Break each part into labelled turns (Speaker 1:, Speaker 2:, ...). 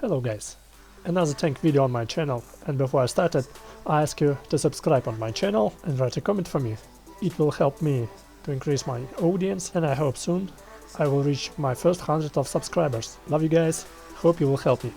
Speaker 1: Hello guys, another tank video on my channel, and before I started I ask you to subscribe on my channel and write a comment for me. It will help me to increase my audience, and I hope soon I will reach my first 100 of subscribers. Love you guys, hope you will help me.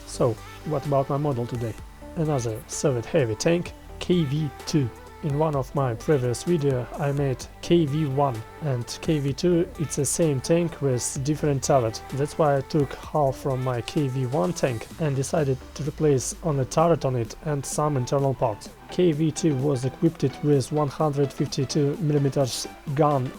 Speaker 1: So, what about my model today? Another Soviet heavy tank, KV-2. In one of my previous video I made KV-1, and KV-2 it's the same tank with different turret. That's why I took half from my KV-1 tank and decided to replace only turret on it and some internal parts. KV-2 was equipped with 152mm gun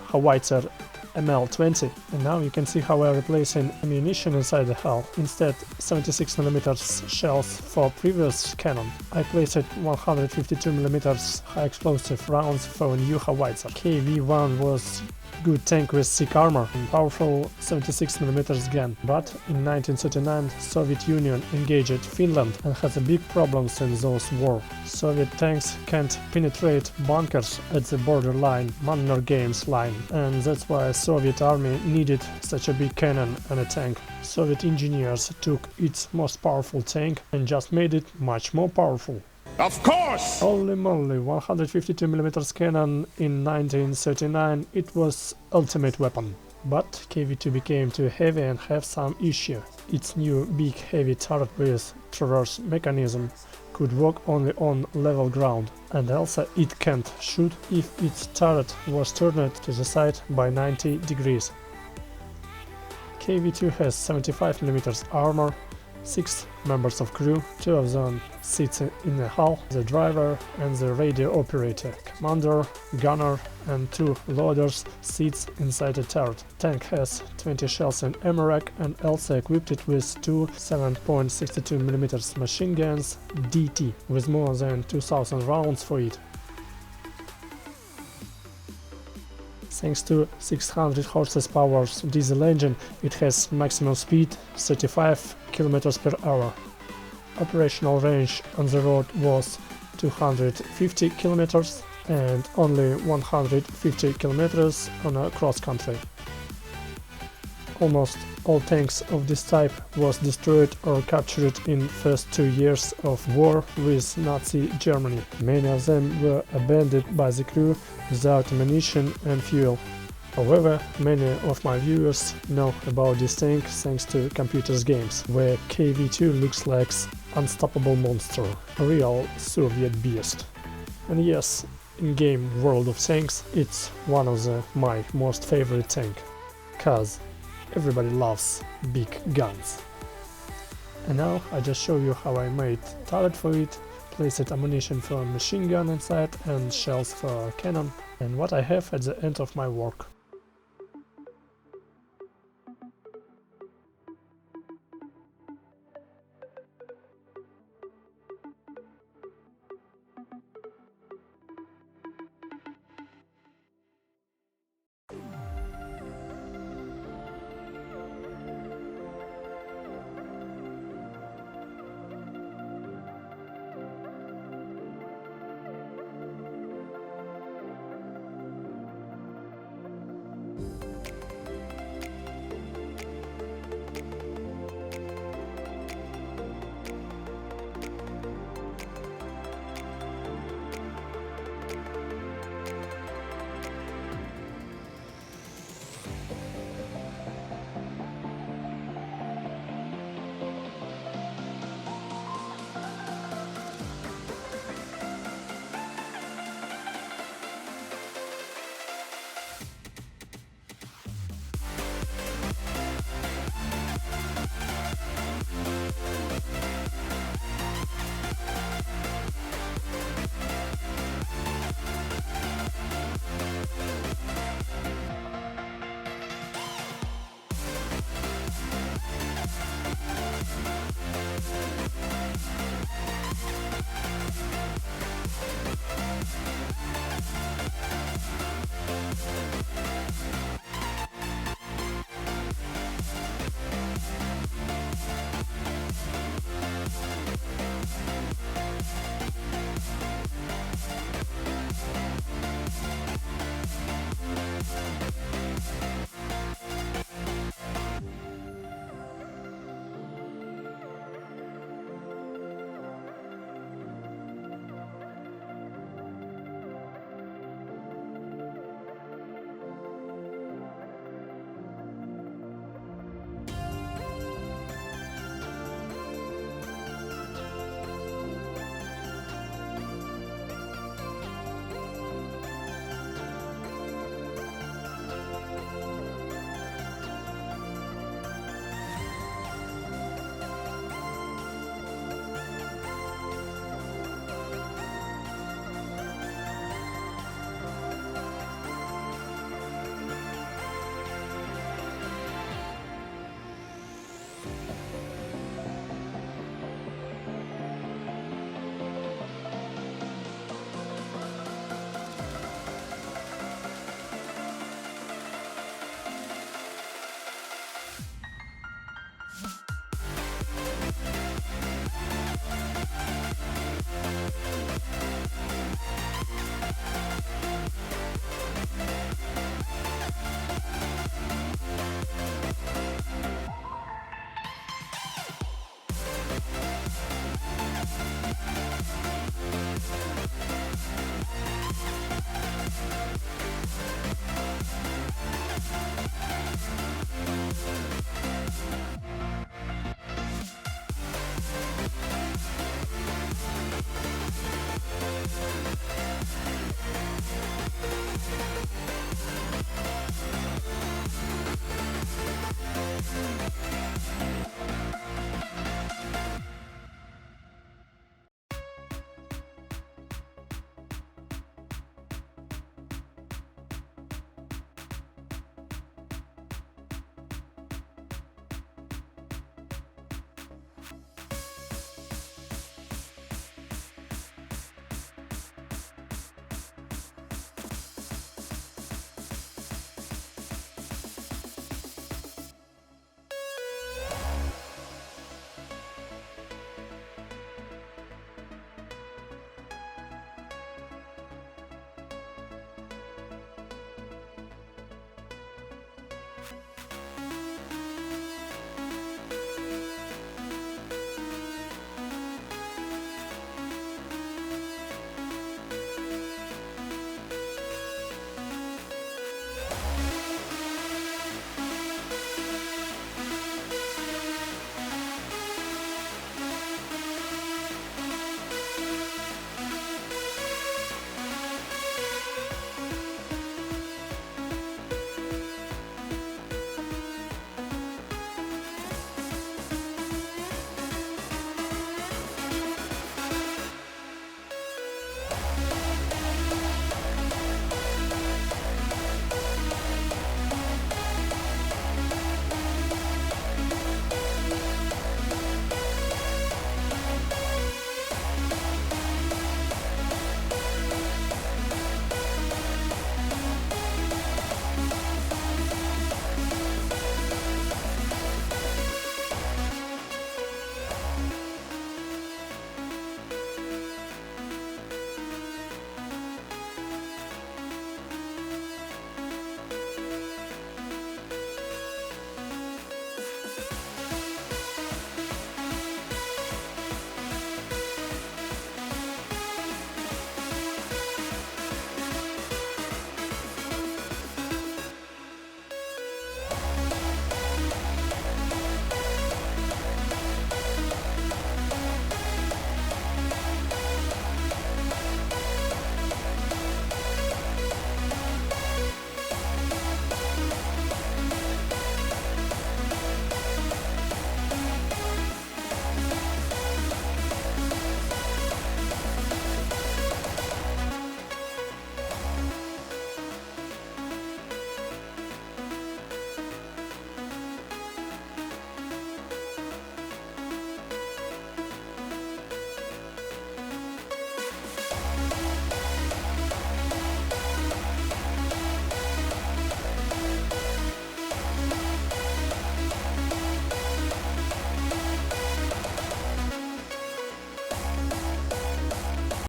Speaker 1: / howitzer ML20, and now you can see how I'm replacing ammunition inside the hull. Instead 76mm shells for previous cannon, I placed 152mm high explosive rounds for a new howitzer. KV-1 was good tank with thick armor and powerful 76mm gun, but in 1939 Soviet Union engaged Finland and had a big problems in those war. Soviet tanks can't penetrate bunkers at the borderline, Manner Games line, and that's why Soviet army needed such a big cannon and a tank. Soviet engineers took its most powerful tank and just made it much more powerful.
Speaker 2: Of course!
Speaker 1: Holy moly, 152mm cannon in 1939, it was ultimate weapon. But KV-2 became too heavy and have some issue. Its new big heavy turret with traverse mechanism could work only on level ground, and also it can't shoot if its turret was turned to the side by 90 degrees. KV-2 has 75mm armor, 6 members of crew, 2 of them sit in the hull, the driver and the radio operator, commander, gunner and 2 loaders sits inside the turret. Tank has 20 shells in ammo rack and also equipped with 2 7.62mm machine guns DT with more than 2000 rounds for it. Thanks to 600 horsepower diesel engine, it has maximum speed 35 km per hour. Operational range on the road was 250 km and only 150 km on a cross country. Almost all tanks of this type was destroyed or captured in first 2 years of war with Nazi Germany. Many of them were abandoned by the crew without ammunition and fuel. However, many of my viewers know about this tank thanks to computers games, where KV-2 looks like unstoppable monster, a real Soviet beast. And yes, in game World of Tanks, it's one of my most favorite tank, cause everybody loves big guns. And now I just show you how I made turret for it, placed ammunition for a machine gun inside and shells for a cannon, and what I have at the end of my work.